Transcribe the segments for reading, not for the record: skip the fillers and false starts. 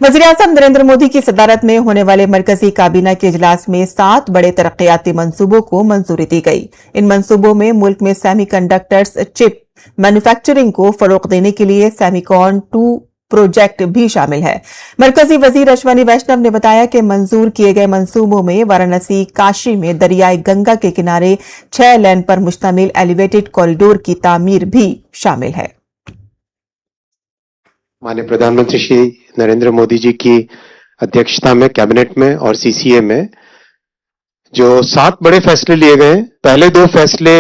वज़ीर-ए-आज़म नरेंद्र मोदी की सदारत में होने वाले मरकजी काबीना के इजलास में 7 बड़े तरक्कियाती मंसूबों को मंजूरी दी गई। इन मंसूबों में मुल्क में सेमीकंडक्टर्स चिप मैन्युफैक्चरिंग को फरोग देने के लिए सेमिकॉन 2 प्रोजेक्ट भी शामिल है। मरकजी वजीर अश्वनी वैष्णव ने बताया कि मंजूर किए गए मंसूबों में वाराणसी काशी में दरियाई गंगा के किनारे 6 लेन पर मुश्तमिल एलिवेटेड कॉरिडोर की तामीर भी शामिल है। माननीय प्रधानमंत्री श्री नरेंद्र मोदी जी की अध्यक्षता में कैबिनेट में और सीसीए में जो 7 बड़े फैसले लिए गए। पहले 2 फैसले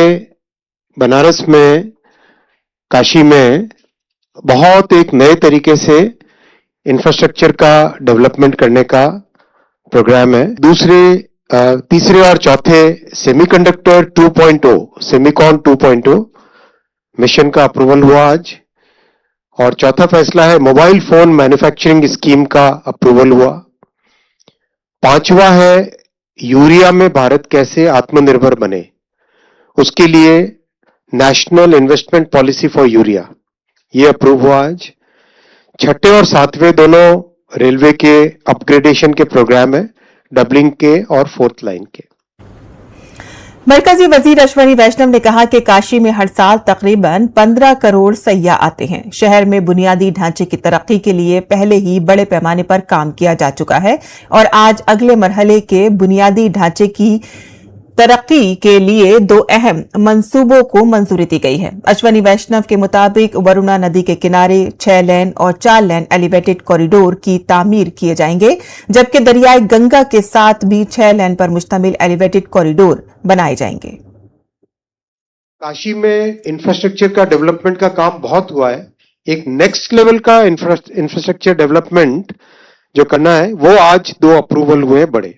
बनारस में, काशी में बहुत एक नए तरीके से इंफ्रास्ट्रक्चर का डेवलपमेंट करने का प्रोग्राम है। तीसरे और चौथे सेमीकंडक्टर 2.0 सेमिकॉन 2.0 मिशन का अप्रूवल हुआ आज। और चौथा फैसला है मोबाइल फोन मैन्युफैक्चरिंग स्कीम का अप्रूवल हुआ। 5वां है यूरिया में भारत कैसे आत्मनिर्भर बने, उसके लिए national investment policy for urea, ये अप्रूव हुआ आज। 6ठे और 7वें दोनों रेलवे के अपग्रेडेशन के प्रोग्राम है, डबलिंग के और 4th लाइन के। मरकजी वजीर अश्वनी वैष्णव ने कहा कि काशी में हर साल तकरीबन 15 करोड़ सैयाह आते हैं। शहर में बुनियादी ढांचे की तरक्की के लिए पहले ही बड़े पैमाने पर काम किया जा चुका है और आज अगले मरहले के बुनियादी ढांचे की तरक्की के लिए 2 अहम मंसूबों को मंजूरी दी गई है। अश्वनी वैष्णव के मुताबिक वरुणा नदी के किनारे 6 लेन और 4 लेन एलिवेटेड कॉरिडोर की तामीर किए जाएंगे, जबकि दरियाई गंगा के साथ भी 6 लेन पर मुश्तमिल एलिवेटेड कॉरिडोर बनाए जाएंगे। काशी में इंफ्रास्ट्रक्चर का डेवलपमेंट का काम बहुत हुआ है। एक नेक्स्ट लेवल का इंफ्रास्ट्रक्चर डेवलपमेंट जो करना है वो आज 2 अप्रूवल हुए बड़े।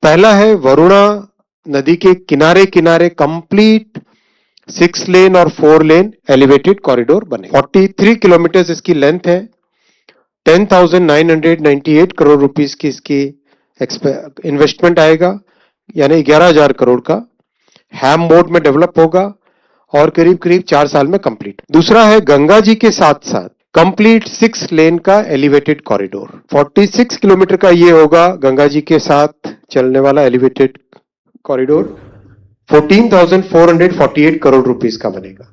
पहला है वरुणा नदी के किनारे किनारे कंप्लीट 6 लेन और 4 लेन एलिवेटेड कॉरिडोर बने। 43 किलोमीटर इसकी लेंथ है। 10,998 करोड़ रुपीस की इसकी इन्वेस्टमेंट आएगा, यानी 11,000 करोड़ का। हैम मोड में डेवलप होगा और करीब करीब 4 साल में कंप्लीट। दूसरा है गंगा जी के साथ साथ कंप्लीट 6 लेन का एलिवेटेड कॉरिडोर। 46 किलोमीटर का ये होगा गंगा जी के साथ चलने वाला एलिवेटेड कॉरिडोर। 14,448 करोड़ रुपीस का बनेगा।